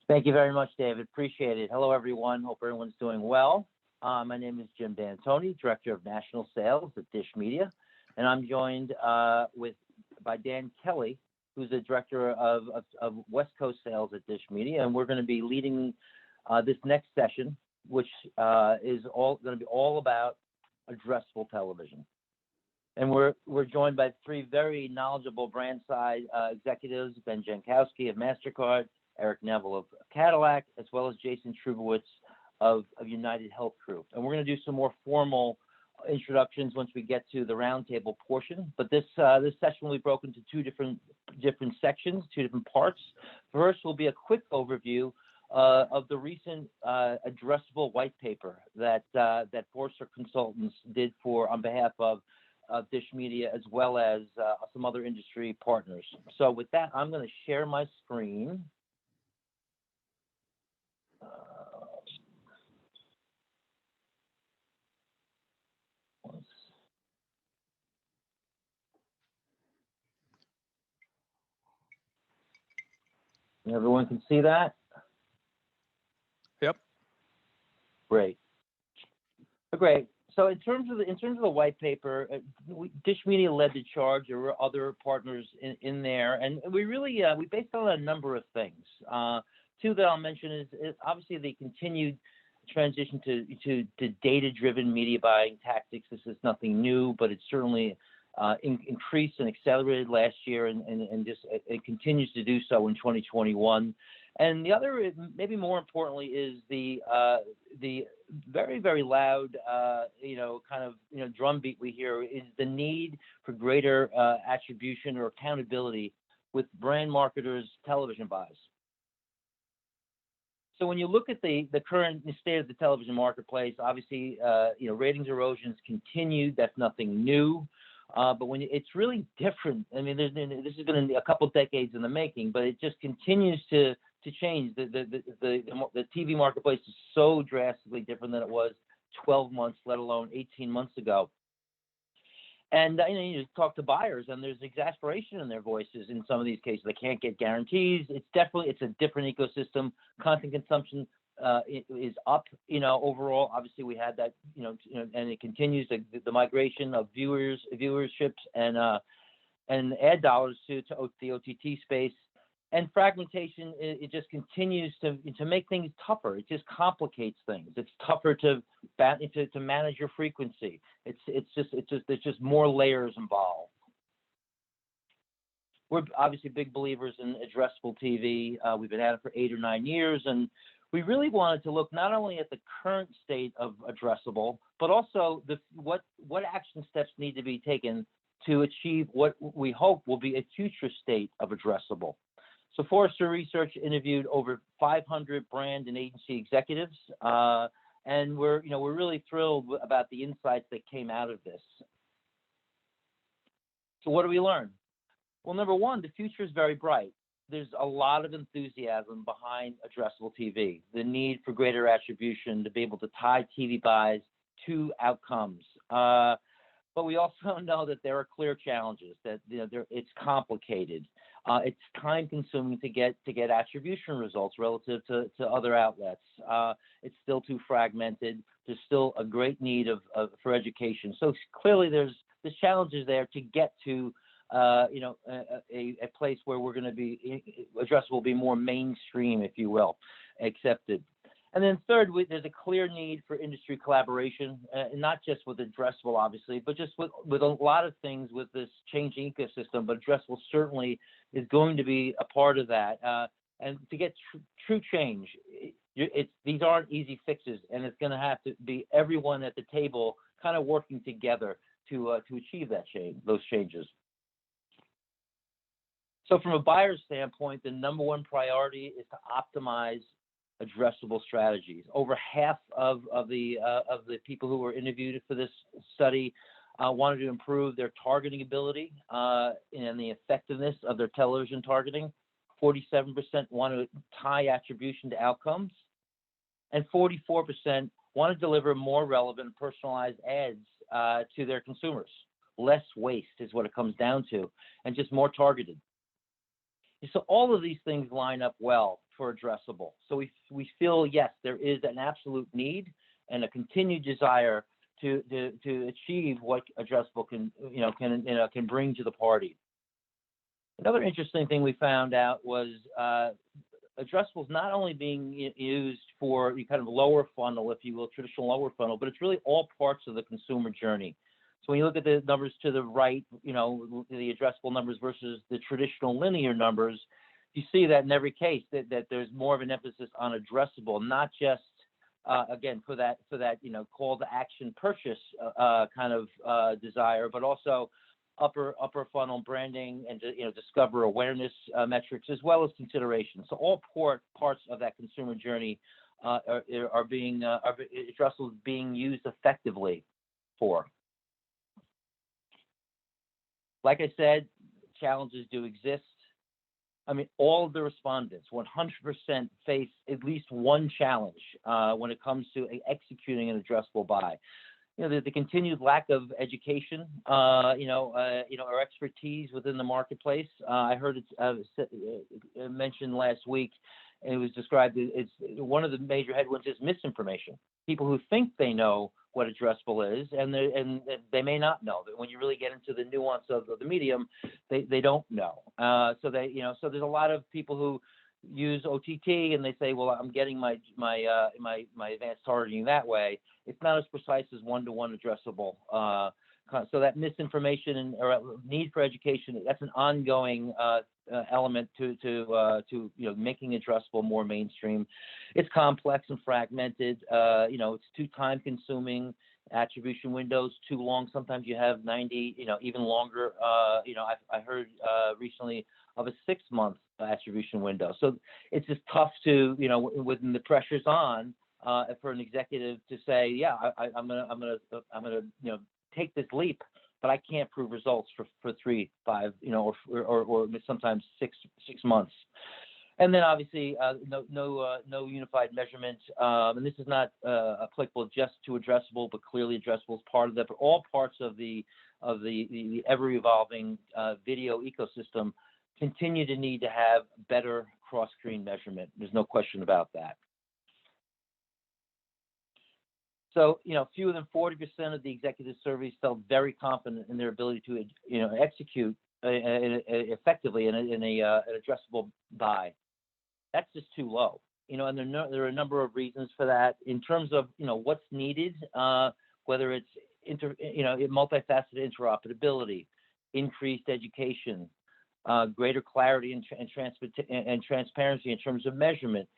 Thank you very much, David. Appreciate it. Hello, everyone. Hope everyone's doing well. My name is Jim D'Antoni, Director of National Sales at Dish Media, and I'm joined by Dan Kelly, who's the Director of West Coast Sales at Dish Media, and we're going to be leading this next session, which is going to be all about addressable television. And we're joined by three very knowledgeable brand side executives: Ben Jankowski of Mastercard, Eric Neville of Cadillac, as well as Jason Trubowitz of UnitedHealth Group. And we're going to do some more formal introductions once we get to the roundtable portion. But this session will be broken into two different sections, two different parts. First will be a quick overview of the recent addressable white paper that Forrester Consultants did on behalf of Dish Media, as well as some other industry partners. So with that, I'm going to share my screen. Everyone can see that? Yep. Great. Great. So in terms of the white paper, Dish Media led the charge. There were other partners in there, and we really we based on a number of things. Two that I'll mention is obviously the continued transition to data-driven media buying tactics. This is nothing new, but it's certainly increased and accelerated last year, and just it continues to do so in 2021. And the other, maybe more importantly, is the very, very loud, drumbeat we hear is the need for greater attribution or accountability with brand marketers' television buys. So when you look at the current state of the television marketplace, obviously, ratings erosion has continued. That's nothing new. But when it's really different, I mean, this has been a couple decades in the making, but it just continues to change. The TV marketplace is so drastically different than it was 12 months, let alone 18 months ago. And you talk to buyers, and there's exasperation in their voices in some of these cases. They can't get guarantees. It's a different ecosystem. Content consumption is up, overall. Obviously, we had that, and it continues the migration of viewerships and ad dollars to the OTT space. And fragmentation, it just continues to make things tougher. It just complicates things. It's tougher to manage your frequency. There's just more layers involved. We're obviously big believers in addressable TV. We've been at it for 8 or 9 years, and we really wanted to look not only at the current state of addressable, but also what action steps need to be taken to achieve what we hope will be a future state of addressable. So Forrester Research interviewed over 500 brand and agency executives, and we're really thrilled about the insights that came out of this. So what do we learn? Well, number one, the future is very bright. There's a lot of enthusiasm behind addressable TV, the need for greater attribution to be able to tie TV buys to outcomes. But we also know that there are clear challenges, that it's complicated. It's time-consuming to get attribution results relative to other outlets. It's still too fragmented. There's still a great need for education. So clearly, there's challenges there to get to a place where we're going to be addressable, will be more mainstream, if you will, accepted. And then third, there's a clear need for industry collaboration, not just with addressable, obviously, but just with a lot of things with this changing ecosystem. But addressable certainly is going to be a part of that. And to get true change, these aren't easy fixes, and it's going to have to be everyone at the table kind of working together to achieve that those changes. So from a buyer's standpoint, the number one priority is to optimize addressable strategies. Over half of the people who were interviewed for this study wanted to improve their targeting ability and the effectiveness of their television targeting. 47% want to tie attribution to outcomes, and 44% want to deliver more relevant, personalized ads to their consumers. Less waste is what it comes down to, and just more targeted. So all of these things line up well for addressable. So we feel, yes, there is an absolute need and a continued desire to achieve what addressable can bring to the party. Another interesting thing we found out was addressables not only being used for kind of lower funnel, if you will, traditional lower funnel, but it's really all parts of the consumer journey. So when you look at the numbers to the right, the addressable numbers versus the traditional linear numbers, you see that in every case that there's more of an emphasis on addressable, not just again for that call to action purchase kind of desire, but also upper funnel branding and discover awareness metrics as well as consideration. So all parts of that consumer journey are being addressables being used effectively for. Like I said, challenges do exist. I mean, all of the respondents, 100% face at least one challenge when it comes to executing an addressable buy. The continued lack of education, or expertise within the marketplace. I heard it mentioned last week, and it was described as one of the major headwinds is misinformation. People who think they know what addressable is, and they may not know that when you really get into the nuance of the medium, they don't know. So there's a lot of people who use OTT and they say, well, I'm getting my advanced targeting that way. It's not as precise as one-to-one addressable. So that misinformation or need for education, that's an ongoing element to making addressable more mainstream. It's complex and fragmented. It's too time consuming. Attribution windows too long. Sometimes you have 90, even longer. I heard recently of a 6-month attribution window. So it's just tough to, when the pressure's on, for an executive to say, yeah, I'm gonna take this leap, but I can't prove results for 3, 5, or sometimes six months. And then obviously no unified measurement, and this is not applicable just to addressable, but clearly addressable is part of that. But all parts of the ever evolving video ecosystem continue to need to have better cross-screen measurement. There's no question about that. So, fewer than 40% of the executive surveys felt very confident in their ability to, execute effectively in an addressable buy. That's just too low, and there are a number of reasons for that in terms of, what's needed, whether it's multifaceted interoperability, increased education, greater clarity and transparency in terms of measurement.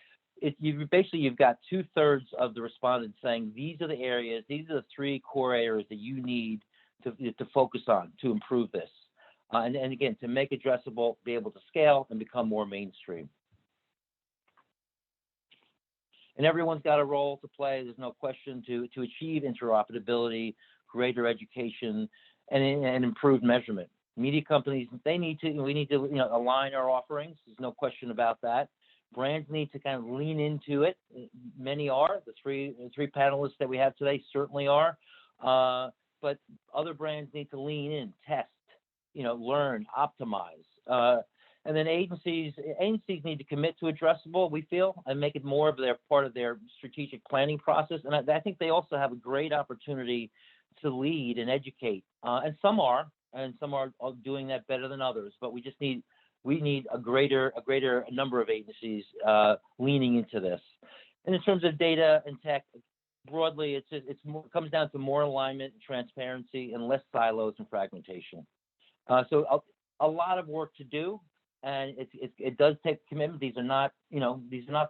You've got 2/3 of the respondents saying these are the areas, these are the 3 core areas that you need to focus on to improve this, and again to make addressable, be able to scale and become more mainstream. And everyone's got a role to play. There's no question to achieve interoperability, greater education, and improved measurement. Media companies, we need to align our offerings. There's no question about that. Brands need to kind of lean into it. Many are. The three panelists that we have today certainly are. But other brands need to lean in, test, learn, optimize. And then agencies need to commit to addressable, we feel, and make it more of their part of their strategic planning process. And I think they also have a great opportunity to lead and educate. And some are doing that better than others. But we need a greater number of agencies leaning into this. And in terms of data and tech, broadly, it comes down to more alignment and transparency and less silos and fragmentation. So a lot of work to do, and it does take commitment. These are not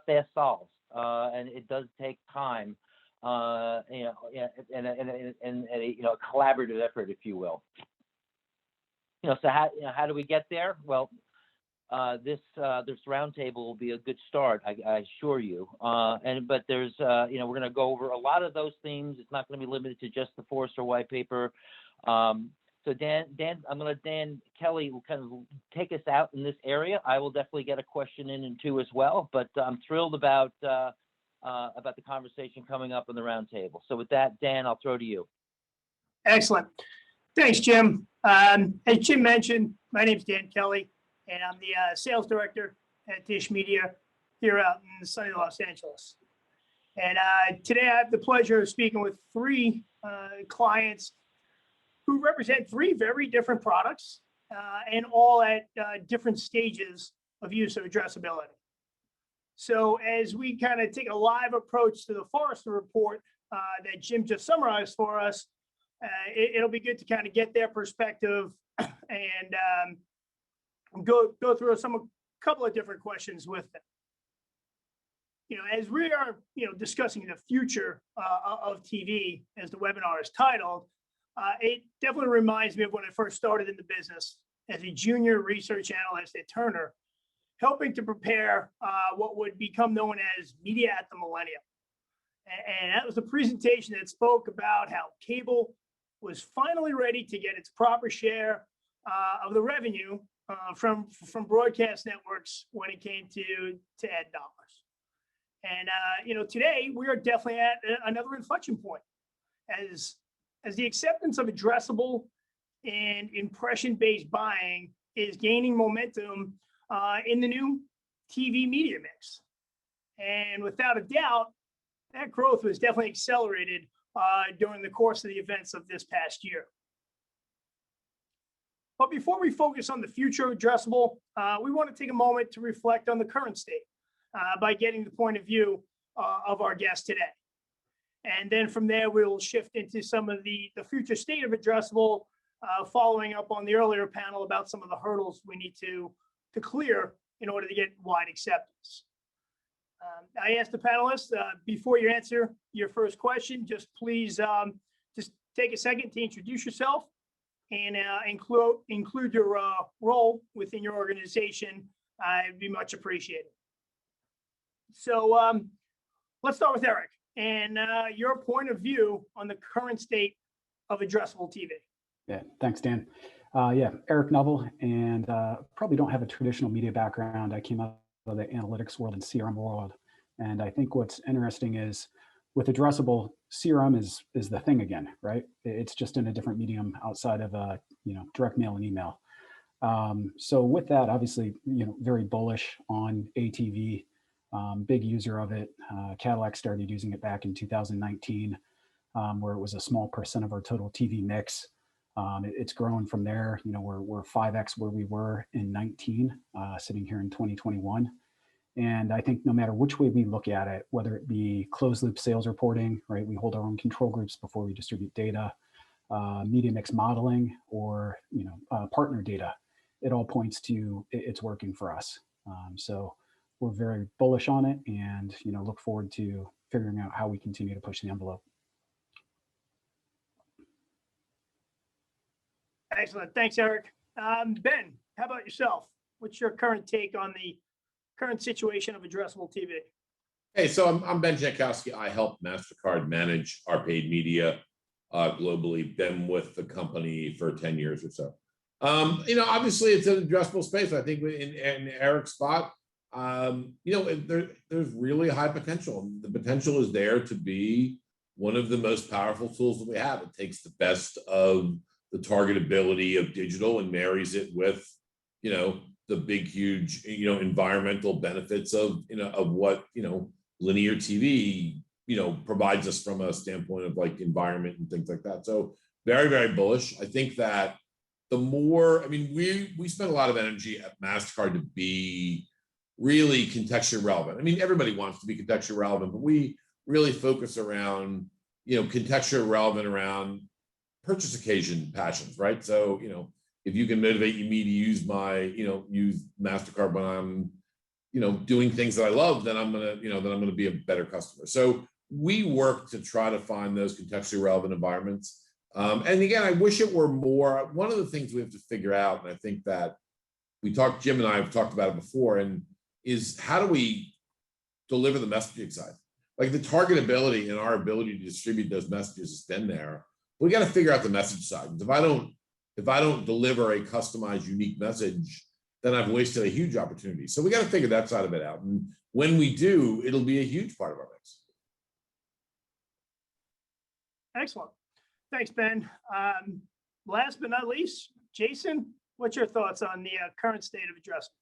fast solves, and it does take time, and a collaborative effort, if you will. So how do we get there? Well, this roundtable will be a good start, I assure you. But there's we're going to go over a lot of those themes. It's not going to be limited to just the Forrester white paper. So Dan, I'm going to let Dan Kelly will kind of take us out in this area. I will definitely get a question in and two as well. But I'm thrilled about the conversation coming up in the roundtable. So with that, Dan, I'll throw to you. Excellent. Thanks, Jim. As Jim mentioned, my name is Dan Kelly, and I'm the sales director at Dish Media. here out in sunny Los Angeles. And today I have the pleasure of speaking with three clients who represent three very different products and all at different stages of use of addressability. So as we kind of take a live approach to the Forrester report that Jim just summarized for us, it'll be good to kind of get their perspective and go through a couple of different questions with them. As we are, discussing the future of TV, as the webinar is titled, it definitely reminds me of when I first started in the business as a junior research analyst at Turner, helping to prepare what would become known as Media at the Millennium. And that was a presentation that spoke about how cable was finally ready to get its proper share of the revenue from broadcast networks when it came to ad dollars. And today we are definitely at another inflection point as the acceptance of addressable and impression-based buying is gaining momentum in the new TV media mix. And without a doubt, that growth was definitely accelerated during the course of the events of this past year. But before we focus on the future of addressable, we want to take a moment to reflect on the current state by getting the point of view of our guest today. And then from there, we'll shift into some of the future state of addressable, following up on the earlier panel about some of the hurdles we need to clear in order to get wide acceptance. I asked the panelists, before you answer your first question, just please just take a second to introduce yourself and include your role within your organization. It'd be much appreciated. So let's start with Eric and your point of view on the current state of addressable TV. Yeah, thanks, Dan. Eric Neville, and probably don't have a traditional media background. I came out of the analytics world and CRM world. And I think what's interesting is with addressable, CRM is the thing again, right? It's just in a different medium outside of direct mail and email. So with that, obviously, very bullish on ATV, big user of it. Cadillac started using it back in 2019, where it was a small percent of our total TV mix. It's grown from there. We're 5x where we were in 19, sitting here in 2021. And I think no matter which way we look at it, whether it be closed loop sales reporting, right? We hold our own control groups before we distribute data, media mix modeling, or partner data, it all points to it's working for us. So we're very bullish on it, and look forward to figuring out how we continue to push the envelope. Excellent. Thanks, Eric. Ben, how about yourself? What's your current take on the current situation of addressable TV? Hey, so I'm Ben Jankowski. I help Mastercard manage our paid media globally. Been with the company for 10 years or so. Obviously it's an addressable space. I think in Eric's spot, there's really high potential. The potential is there to be one of the most powerful tools that we have. It takes the best of the targetability of digital and marries it with, the big, huge, environmental benefits of what, linear TV, provides us from a standpoint of like environment and things like that. So very, very bullish. I think that the more, we spend a lot of energy at Mastercard to be really contextually relevant. Everybody wants to be contextually relevant, but we really focus around, contextually relevant around purchase occasion passions, right? So, if you can motivate me to use use Mastercard when I'm, doing things that I love, then I'm gonna be a better customer. So we work to try to find those contextually relevant environments. And again, I wish it were more. One of the things we have to figure out, and I think that Jim and I have talked about it before, and is how do we deliver the messaging side? Like the targetability and our ability to distribute those messages has been there. We got to figure out the message side. If I don't deliver a customized, unique message, then I've wasted a huge opportunity. So we got to figure that side of it out. And when we do, it'll be a huge part of our mix. Excellent. Thanks, Ben. Last but not least, Jason, what's your thoughts on the current state of addressable?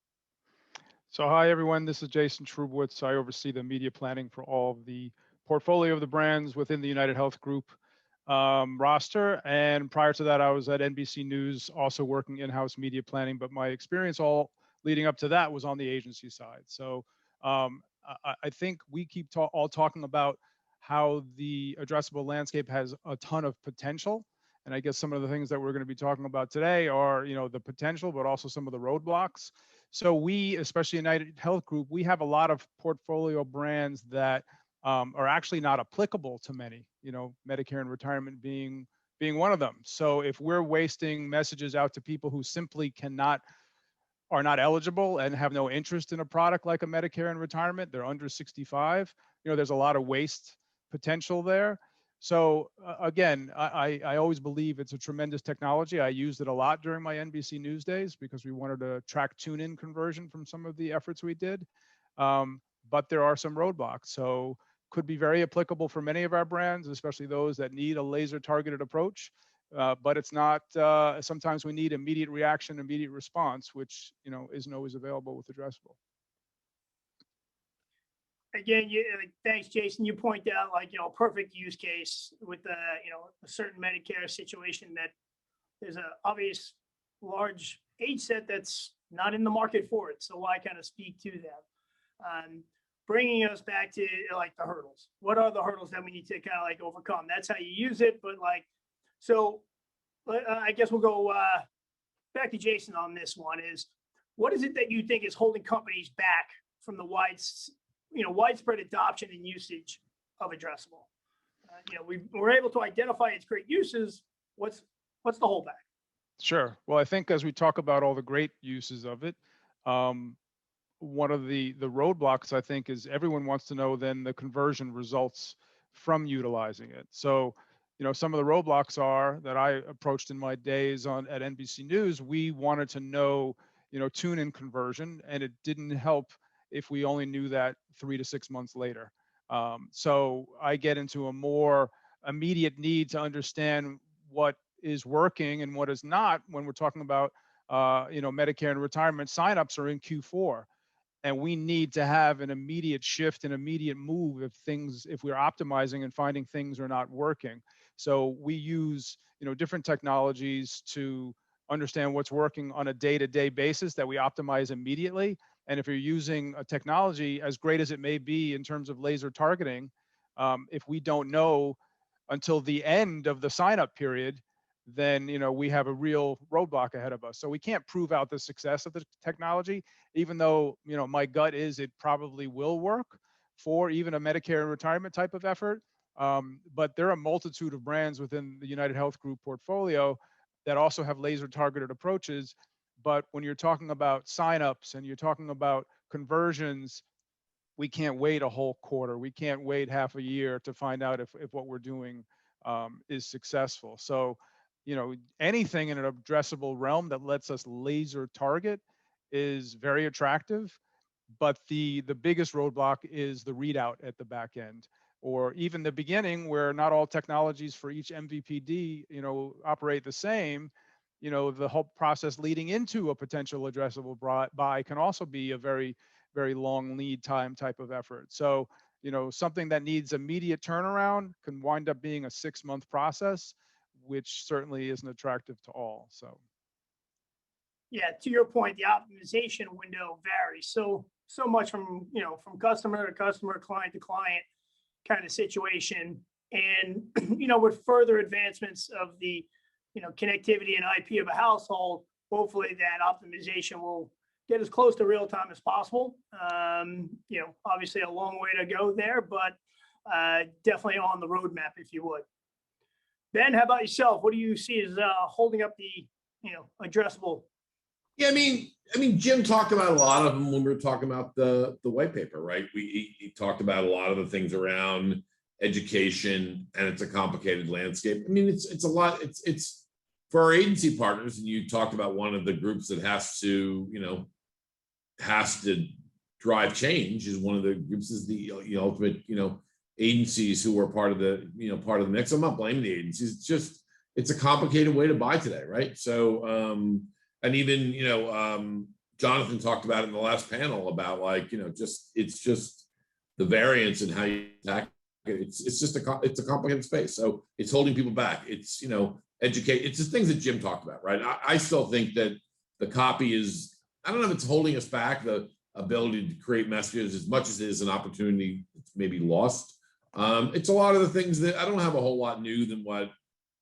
So hi, everyone. This is Jason Trubowitz. I oversee the media planning for all of the portfolio of the brands within the UnitedHealth Group roster. And prior to that, I was at NBC News, also working in-house media planning. But my experience all leading up to that was on the agency side. So I think we keep all talking about how the addressable landscape has a ton of potential. And I guess some of the things that we're going to be talking about today are, the potential, but also some of the roadblocks. So we, especially United Health Group, we have a lot of portfolio brands that are actually not applicable to many, Medicare and retirement being one of them. So if we're wasting messages out to people who simply are not eligible and have no interest in a product like a Medicare and retirement, they're under 65, there's a lot of waste potential there. So again, I always believe it's a tremendous technology. I used it a lot during my NBC News days because we wanted to track tune-in conversion from some of the efforts we did. But there are some roadblocks. So could be very applicable for many of our brands, especially those that need a laser targeted approach. But it's not, sometimes we need immediate reaction, immediate response, which, isn't always available with addressable. Again, thanks, Jason. You point out a perfect use case with a certain Medicare situation that there's an obvious large age set that's not in the market for it. So I kind of speak to them. Bringing us back to the hurdles. What are the hurdles that we need to kind of overcome? That's how you use it. But so I guess we'll go back to Jason on this one. What is it that you think is holding companies back from the widespread adoption and usage of addressable? We're able to identify its great uses. What's the holdback? Sure. Well, I think as we talk about all the great uses of it, one of the roadblocks, I think, is everyone wants to know then the conversion results from utilizing it. So, some of the roadblocks are that I approached in my days at NBC News. We wanted to know, tune-in conversion, and it didn't help if we only knew that 3 to 6 months later. So I get into a more immediate need to understand what is working and what is not when we're talking about, Medicare and retirement signups are in Q4. And we need to have an immediate shift, an immediate move if we're optimizing and finding things are not working. So we use, different technologies to understand what's working on a day-to-day basis that we optimize immediately. And if you're using a technology as great as it may be in terms of laser targeting, if we don't know until the end of the sign-up period, then we have a real roadblock ahead of us. So we can't prove out the success of the technology, even though my gut is it probably will work for even a Medicare and retirement type of effort. But there are a multitude of brands within the UnitedHealth Group portfolio that also have laser targeted approaches. But when you're talking about signups and you're talking about conversions, we can't wait a whole quarter. We can't wait half a year to find out if what we're doing is successful. So anything in an addressable realm that lets us laser target is very attractive, but the biggest roadblock is the readout at the back end, or even the beginning, where not all technologies for each MVPD operate the same. The whole process leading into a potential addressable buy can also be a very, very long lead time type of effort. So something that needs immediate turnaround can wind up being a 6-month process, which certainly isn't attractive to all. So, yeah, to your point, the optimization window varies so much from from customer to customer, client to client kind of situation. And with further advancements of the connectivity and IP of a household, hopefully that optimization will get as close to real time as possible. Obviously a long way to go there, but definitely on the roadmap, if you would. Ben, how about yourself? What do you see as holding up the addressable? Yeah, I mean, Jim talked about a lot of them when we were talking about the white paper, right? He talked about a lot of the things around education, and it's a complicated landscape. I mean, it's a lot. It's for our agency partners, and you talked about one of the groups that has to drive change. Is one of the groups is the ultimate agencies who are part of the mix. I'm not blaming the agencies. It's a complicated way to buy today, right? So and even Jonathan talked about it in the last panel about like, it's just the variance and how you attack it. It's just it's a complicated space. So it's holding people back. It's, educate. It's the things that Jim talked about, right? I still think that the copy is, I don't know if it's holding us back, the ability to create messages as much as it is an opportunity that's maybe lost. It's a lot of the things that I don't have a whole lot new than what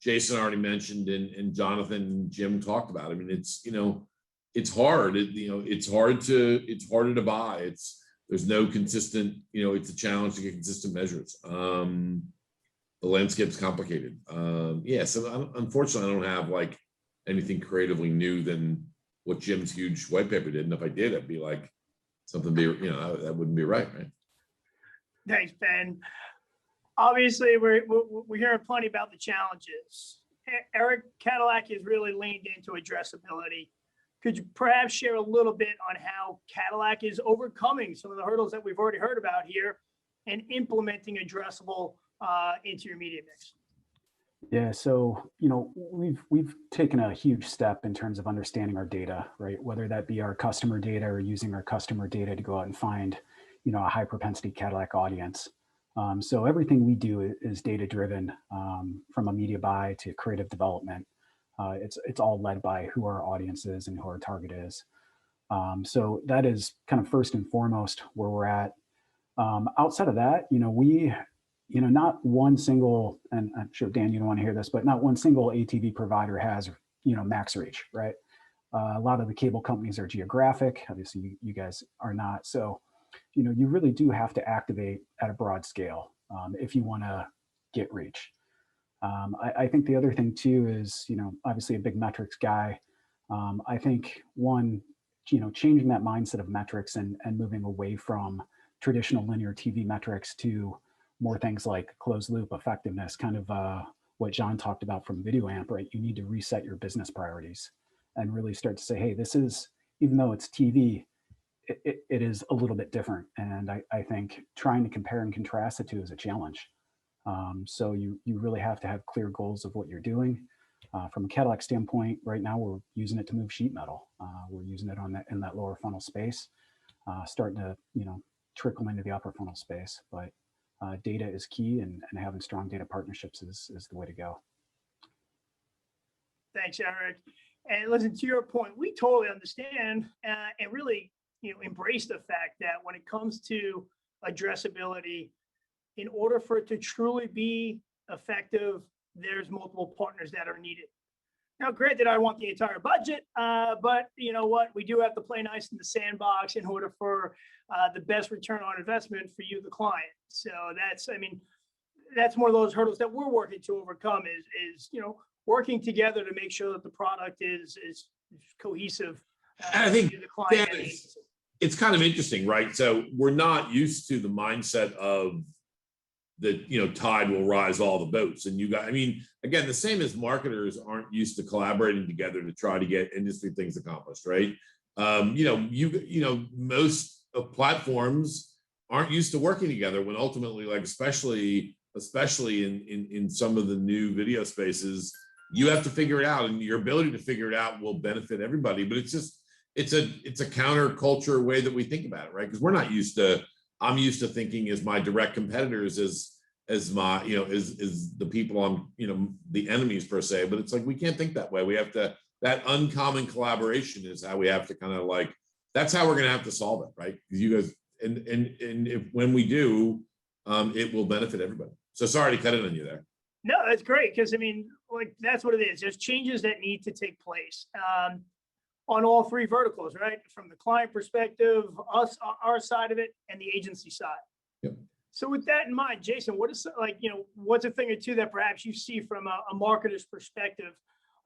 Jason already mentioned and Jonathan and Jim talked about. I mean, it's hard. It's harder to buy. There's no consistent, it's a challenge to get consistent measures. The landscape's complicated. So unfortunately, I don't have like anything creatively new than what Jim's huge white paper did. And if I did, it'd be like something, that wouldn't be right. Thanks, Ben. Obviously, we're hearing plenty about the challenges. Eric, Cadillac has really leaned into addressability. Could you perhaps share a little bit on how Cadillac is overcoming some of the hurdles that we've already heard about here and implementing addressable into your media mix? Yeah, so we've taken a huge step in terms of understanding our data, right? Whether that be our customer data or using our customer data to go out and find, a high propensity Cadillac audience. So everything we do is data driven, from a media buy to creative development. It's all led by who our audience is and who our target is. So that is kind of first and foremost where we're at. Outside of that, we not one single, and I'm sure Dan, you don't want to hear this, but not one single ATV provider has, max reach, right? A lot of the cable companies are geographic. Obviously, you guys are not. So, you really do have to activate at a broad scale if you want to get reach. I think the other thing too is, obviously a big metrics guy. I think one, changing that mindset of metrics and moving away from traditional linear TV metrics to more things like closed loop effectiveness, kind of what John talked about from Video Amp, right? You need to reset your business priorities and really start to say, hey, this is, even though it's TV, it is a little bit different. And I think trying to compare and contrast the two is a challenge. So you really have to have clear goals of what you're doing. From a Cadillac standpoint, right now we're using it to move sheet metal. We're using it in that lower funnel space, starting to trickle into the upper funnel space. But data is key, and having strong data partnerships is the way to go. Thanks, Eric. And listen, to your point, we totally understand and really embrace the fact that when it comes to addressability, in order for it to truly be effective, there's multiple partners that are needed. Now, granted, I want the entire budget, but you know what? We do have to play nice in the sandbox in order for the best return on investment for you, the client. So that's one of those hurdles that we're working to overcome is working together to make sure that the product is cohesive. I think to the client. It's kind of interesting, right? So we're not used to the mindset of that, tide will rise all the boats. And again, the same as marketers aren't used to collaborating together to try to get industry things accomplished, right? Most platforms aren't used to working together when ultimately, like, especially in some of the new video spaces, you have to figure it out, and your ability to figure it out will benefit everybody. But it's a counterculture way that we think about it, right? Because we're not used to, I'm used to thinking as my direct competitors as my, is the people I'm, the enemies per se, but it's like, we can't think that way. We have to, that uncommon collaboration is how we have to kind of like, that's how we're going to have to solve it, right? Because you guys, and if, when we do, it will benefit everybody. So sorry to cut in on you there. No, that's great. Because that's what it is. There's changes that need to take place. On all three verticals, right? From the client perspective, our side of it, and the agency side. Yep. So with that in mind, Jason, what's a thing or two that perhaps you see from a marketer's perspective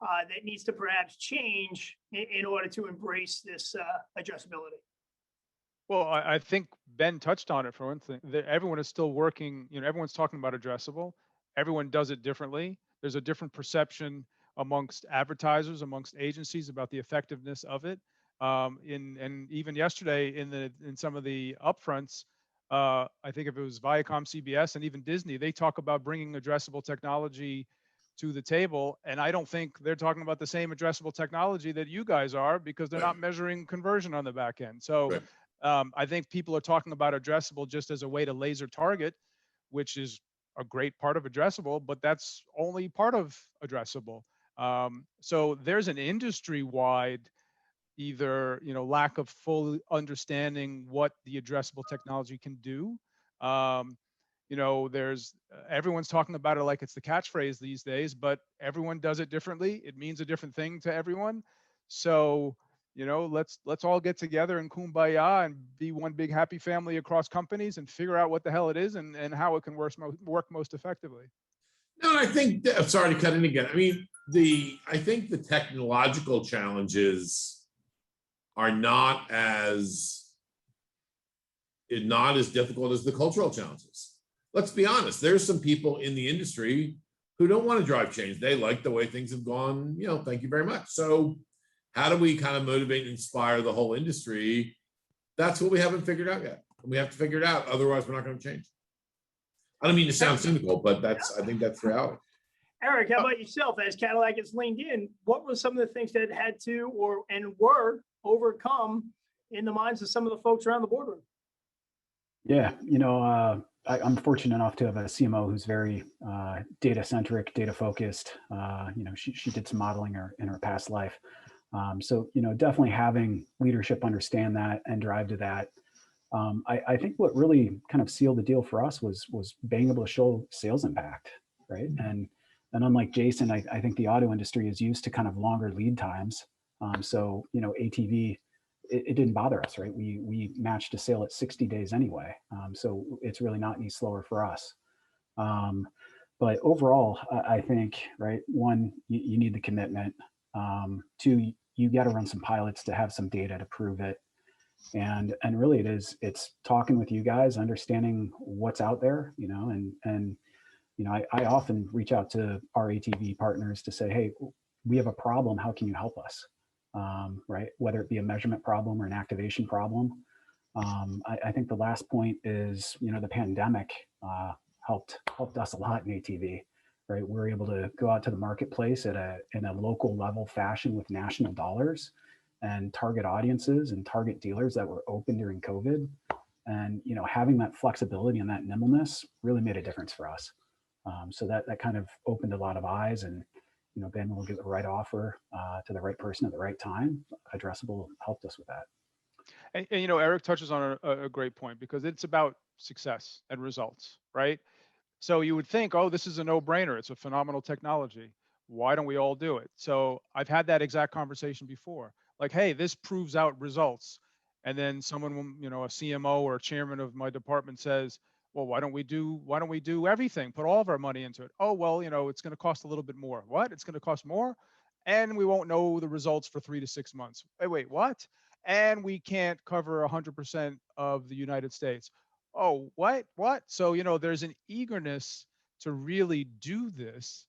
that needs to perhaps change in order to embrace this addressability? Well, I think Ben touched on it for one thing. Everyone is still working, everyone's talking about addressable. Everyone does it differently. There's a different perception amongst advertisers, amongst agencies about the effectiveness of it. And even yesterday in some of the upfronts, I think if it was Viacom, CBS, and even Disney, they talk about bringing addressable technology to the table. And I don't think they're talking about the same addressable technology that you guys are, because they're not measuring conversion on the back end. So I think people are talking about addressable just as a way to laser target, which is a great part of addressable, but that's only part of addressable. So there's an industry-wide either, lack of full understanding what the addressable technology can do. There's everyone's talking about it like it's the catchphrase these days, but everyone does it differently. It means a different thing to everyone. So, let's all get together and kumbaya and be one big happy family across companies and figure out what the hell it is and how it can work most effectively. No, I think, I'm sorry to cut in again. I mean, I think the technological challenges are not as difficult as the cultural challenges. Let's be honest, there's some people in the industry who don't want to drive change. They like the way things have gone, thank you very much. So how do we kind of motivate and inspire the whole industry? That's what we haven't figured out yet. We have to figure it out. Otherwise, we're not going to change. I don't mean to sound cynical, but I think that's reality. Eric, how about yourself? As Cadillac gets leaned in, what were some of the things that had to were overcome in the minds of some of the folks around the boardroom? Yeah, I'm fortunate enough to have a CMO who's very data centric, data focused. She did some modeling in her past life. So definitely having leadership understand that and drive to that. I think what really kind of sealed the deal for us was being able to show sales impact, right? And unlike Jason, I think the auto industry is used to kind of longer lead times. So ATV, it didn't bother us, right? We matched a sale at 60 days anyway. So it's really not any slower for us. But overall, I think, right, one, you need the commitment. Two, you got to run some pilots to have some data to prove it. And really it's talking with you guys, understanding what's out there, I often reach out to our ATV partners to say, hey, we have a problem. How can you help us? Right? Whether it be a measurement problem or an activation problem. I think the last point is, the pandemic helped us a lot in ATV, right? We're able to go out to the marketplace in a local level fashion with national dollars and target audiences and target dealers that were open during COVID. And, having that flexibility and that nimbleness really made a difference for us. So that kind of opened a lot of eyes, and, Ben will get the right offer to the right person at the right time. Addressable helped us with that. And Eric touches on a great point, because it's about success and results, right? So you would think, oh, this is a no-brainer. It's a phenomenal technology. Why don't we all do it? So I've had that exact conversation before. Like, hey, this proves out results. And then someone, a CMO or a chairman of my department says, well, why don't we do everything? Put all of our money into it. Oh, well, it's going to cost a little bit more. What? It's going to cost more? And we won't know the results for 3 to 6 months. Wait, what? And we can't cover 100% of the United States. Oh, what? So, there's an eagerness to really do this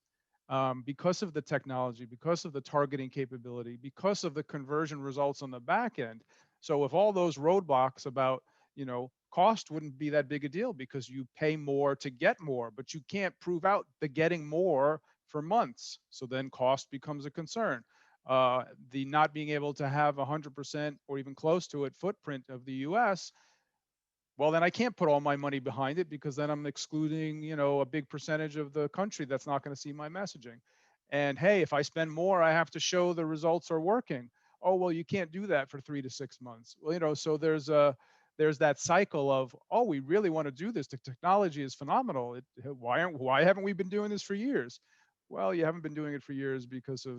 because of the technology, because of the targeting capability, because of the conversion results on the back end. So if all those roadblocks about, cost wouldn't be that big a deal, because you pay more to get more, but you can't prove out the getting more for months. So then cost becomes a concern. The not being able to have 100% or even close to it footprint of the US, well, then I can't put all my money behind it, because then I'm excluding, a big percentage of the country that's not going to see my messaging. And hey, if I spend more, I have to show the results are working. Oh, well, you can't do that for 3 to 6 months. Well, so there's that cycle of, oh, we really want to do this. The technology is phenomenal. Why haven't we been doing this for years? Well, you haven't been doing it for years because of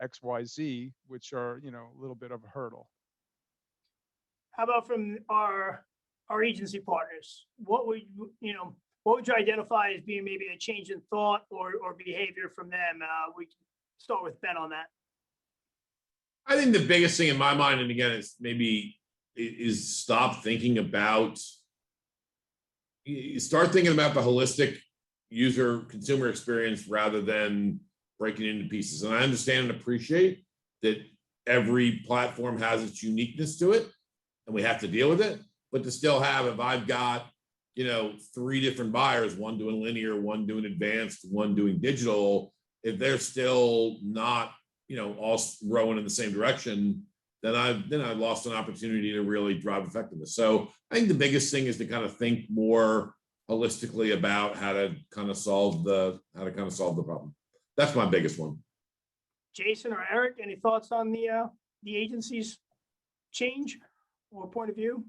X, Y, Z, which are, a little bit of a hurdle. How about from our agency partners? What would you identify as being maybe a change in thought or behavior from them? We can start with Ben on that. I think the biggest thing in my mind, and again, it's maybe is start thinking about the holistic consumer experience rather than breaking into pieces. And I understand and appreciate that every platform has its uniqueness to it, and we have to deal with it. But to still have, if I've got, 3 different buyers, one doing linear, one doing advanced, one doing digital, if they're still not, all rowing in the same direction, then I've lost an opportunity to really drive effectiveness. So I think the biggest thing is to kind of think more holistically about how to kind of solve the problem. That's my biggest one. Jason or Eric, any thoughts on the agency's change or point of view?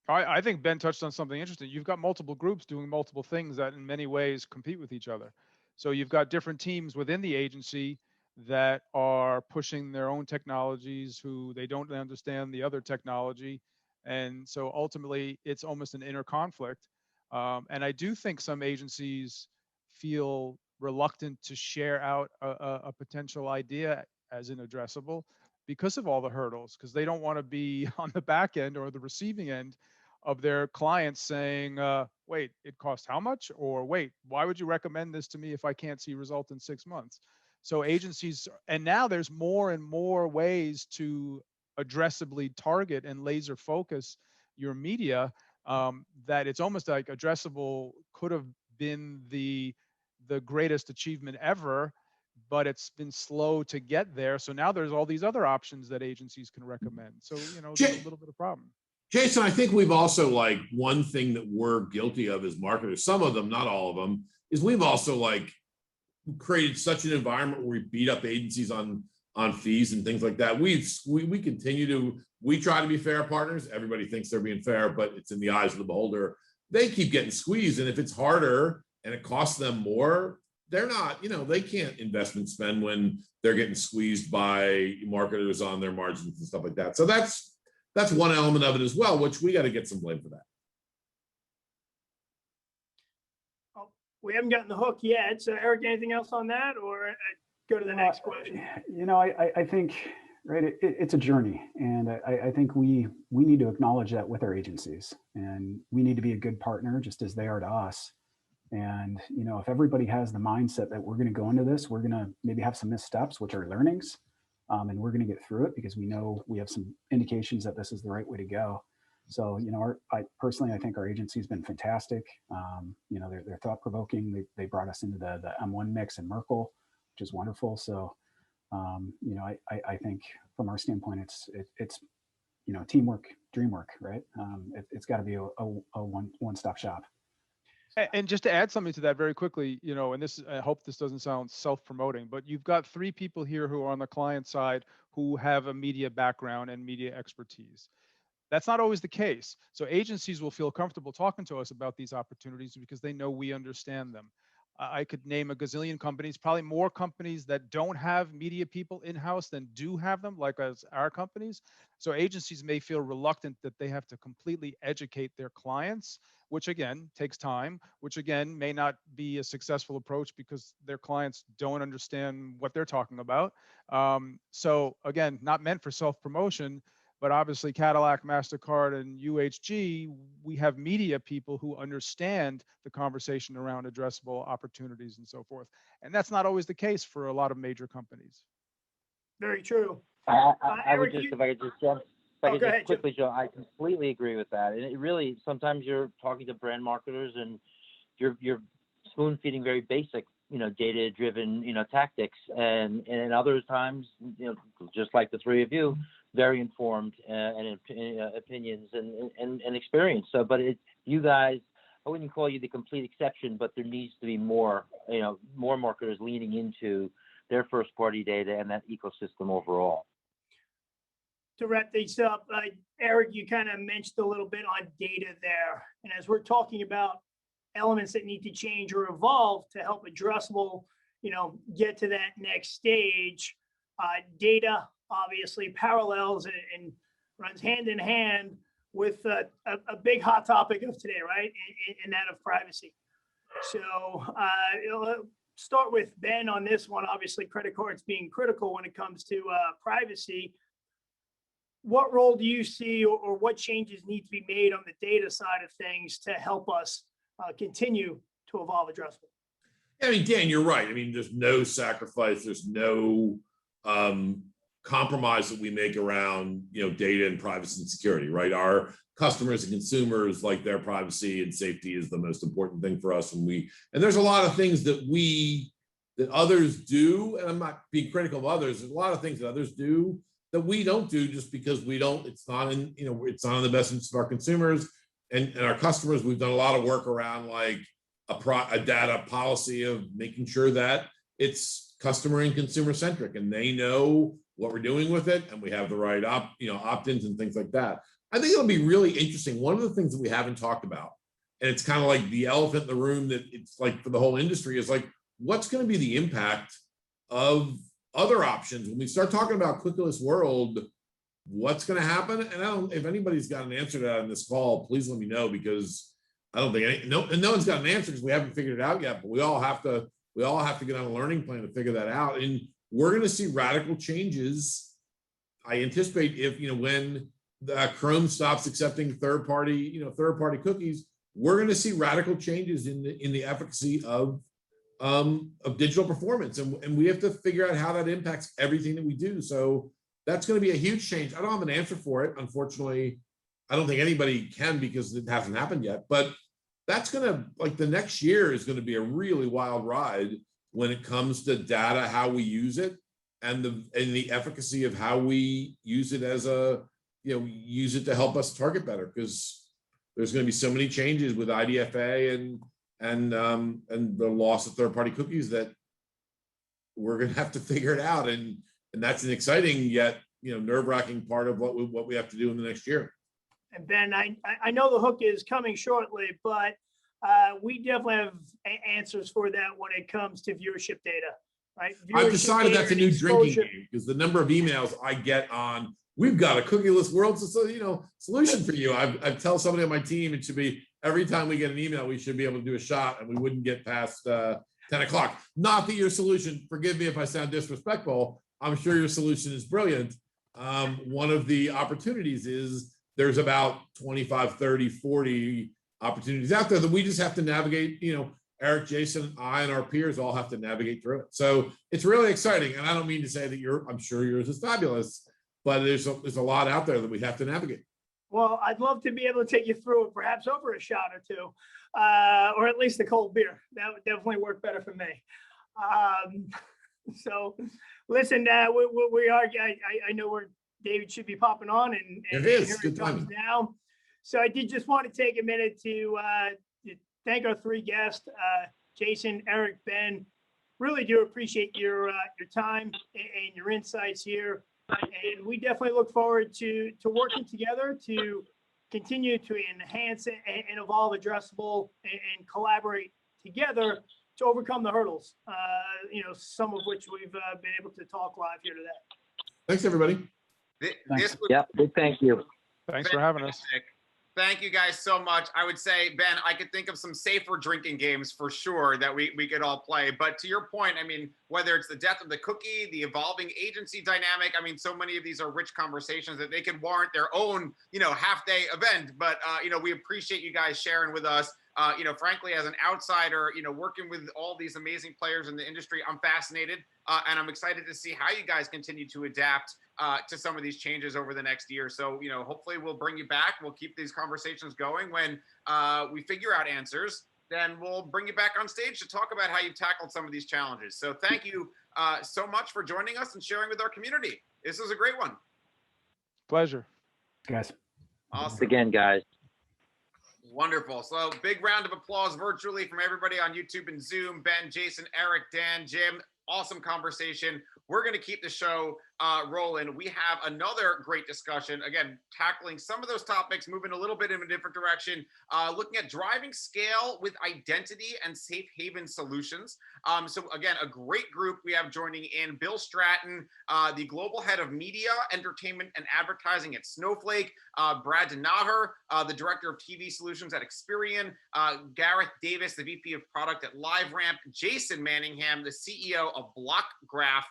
I think Ben touched on something interesting. You've got multiple groups doing multiple things that in many ways compete with each other. So you've got different teams within the agency that are pushing their own technologies, who they don't understand the other technology. And so ultimately it's almost an inner conflict. And I do think some agencies feel reluctant to share out a potential idea as an addressable because of all the hurdles, because they don't want to be on the back end or the receiving end of their clients saying, wait, it costs how much? Or wait, why would you recommend this to me if I can't see result in 6 months? So agencies, and now there's more and more ways to addressably target and laser focus your media, that it's almost like addressable could have been the greatest achievement ever, but it's been slow to get there. So now there's all these other options that agencies can recommend. So, there's a little bit of problem. Jason, I think we've also, like, one thing that we're guilty of as marketers, some of them, not all of them, is we've also created such an environment where we beat up agencies on fees and things like that. We try to be fair partners. Everybody thinks they're being fair, but it's in the eyes of the beholder. They keep getting squeezed, and if it's harder and it costs them more, they're not, they can't investment spend when they're getting squeezed by marketers on their margins and stuff like that. So that's one element of it as well, which we got to get some blame for that. Oh, we haven't gotten the hook yet. So Eric, anything else on that, or go to the next question? I think, right, it's a journey. And I think we need to acknowledge that with our agencies, and we need to be a good partner just as they are to us. And, if everybody has the mindset that we're going to go into this, we're going to maybe have some missteps, which are learnings, and we're going to get through it because we know we have some indications that this is the right way to go. So, I think our agency has been fantastic. They're thought provoking. They brought us into the M1 mix and Merkle, which is wonderful. So, I think from our standpoint, it's teamwork, dream work, right? It's got to be a one-stop shop. And just to add something to that very quickly, and this, I hope this doesn't sound self-promoting, but you've got 3 people here who are on the client side who have a media background and media expertise. That's not always the case. So agencies will feel comfortable talking to us about these opportunities because they know we understand them. I could name a gazillion companies, probably more companies that don't have media people in-house than do have them, like as our companies. So agencies may feel reluctant that they have to completely educate their clients, which again takes time, which again may not be a successful approach because their clients don't understand what they're talking about. So again, not meant for self-promotion, but obviously Cadillac, Mastercard, and UHG, we have media people who understand the conversation around addressable opportunities and so forth. And that's not always the case for a lot of major companies. Very true. I would just, if I could just quickly, Joe, I completely agree with that. And it really, sometimes you're talking to brand marketers and you're spoon feeding very basic, data driven, tactics. And other times, just like the 3 of you, very informed and opinions and experience. So, but you guys, I wouldn't call you the complete exception, but there needs to be more, more marketers leaning into their first party data and that ecosystem overall. To wrap things up, Eric, you kind of mentioned a little bit on data there. And as we're talking about elements that need to change or evolve to help addressable, get to that next stage, data obviously parallels and runs hand in hand with a big hot topic of today, right? And that of privacy. So start with Ben on this one. Obviously, credit cards being critical when it comes to privacy. What role do you see, or what changes need to be made on the data side of things to help us continue to evolve addressable? I mean, Dan, you're right. I mean, there's no sacrifice. There's no compromise that we make around, data and privacy and security, right? Our customers and consumers, like, their privacy and safety is the most important thing for us. And there's a lot of things that we that others do, and I'm not being critical of others, there's a lot of things that others do that we don't do just because we don't, it's not in, it's not in the best interest of our consumers and our customers. We've done a lot of work around like a data policy of making sure that it's customer and consumer centric and they know what we're doing with it and we have the right opt-ins and things like that. I think it'll be really interesting. One of the things that we haven't talked about, and it's kind of like the elephant in the room that it's like for the whole industry, is like, what's going to be the impact of other options when we start talking about cookieless world? What's going to happen? And if anybody's got an answer to that in this call, please let me know, because I don't think no one's got an answer because we haven't figured it out yet. But we all have to get on a learning plan to figure that out. And we're going to see radical changes. I anticipate when Chrome stops accepting third-party cookies, we're going to see radical changes in the efficacy of digital performance, and we have to figure out how that impacts everything that we do. So that's going to be a huge change. I don't have an answer for it, unfortunately. I don't think anybody can because it hasn't happened yet. But that's going to, like, the next year is going to be a really wild ride when it comes to data, how we use it, and the efficacy of how we use it as use it to help us target better, because there's going to be so many changes with IDFA and the loss of third-party cookies that we're going to have to figure it out, and that's an exciting yet nerve-wracking part of what we have to do in the next year. And Ben, I know the hook is coming shortly, but we definitely have answers for that when it comes to viewership data, right? I've decided that's a new drinking game, because the number of emails I get on, we've got a cookieless world solution for you. I tell somebody on my team it should be every time we get an email, we should be able to do a shot, and we wouldn't get past 10 o'clock. Not that your solution, forgive me if I sound disrespectful, I'm sure your solution is brilliant. One of the opportunities is there's about 25, 30, 40 opportunities out there that we just have to navigate. Eric, Jason, I, and our peers all have to navigate through it. So it's really exciting. And I don't mean to say that I'm sure yours is fabulous, but there's a lot out there that we have to navigate. Well, I'd love to be able to take you through it, perhaps over a shot or two, or at least a cold beer. That would definitely work better for me. So listen, we are, I know where David should be popping on, and here it comes now. So I did just want to take a minute to thank our three guests, Jason, Eric, Ben. Really do appreciate your time and your insights here. And we definitely look forward to working together to continue to enhance and evolve addressable and collaborate together to overcome the hurdles, some of which we've been able to talk live here today. Thanks, everybody. Thank you. Thanks for having us. Thank you guys so much. I would say, Ben, I could think of some safer drinking games for sure that we could all play. But to your point, I mean, whether it's the death of the cookie, the evolving agency dynamic, I mean, so many of these are rich conversations that they could warrant their own, half-day event. But, we appreciate you guys sharing with us. Frankly, as an outsider, working with all these amazing players in the industry, I'm fascinated and I'm excited to see how you guys continue to adapt to some of these changes over the next year. So, hopefully we'll bring you back. We'll keep these conversations going. When we figure out answers, then we'll bring you back on stage to talk about how you've tackled some of these challenges. So thank you so much for joining us and sharing with our community. This was a great one. Pleasure. Guys. Awesome. Thanks again, guys. Wonderful. So big round of applause virtually from everybody on YouTube and Zoom. Ben, Jason, Eric, Dan, Jim. Awesome conversation. We're going to keep the show rolling. We have another great discussion, again, tackling some of those topics, moving a little bit in a different direction, looking at driving scale with identity and safe haven solutions. So again, a great group we have joining in: Bill Stratton, the global head of media, entertainment, and advertising at Snowflake; Brad Donaher, the director of TV solutions at Experian; Gareth Davis, the VP of product at LiveRamp; Jason Manningham, the CEO of BlockGraph;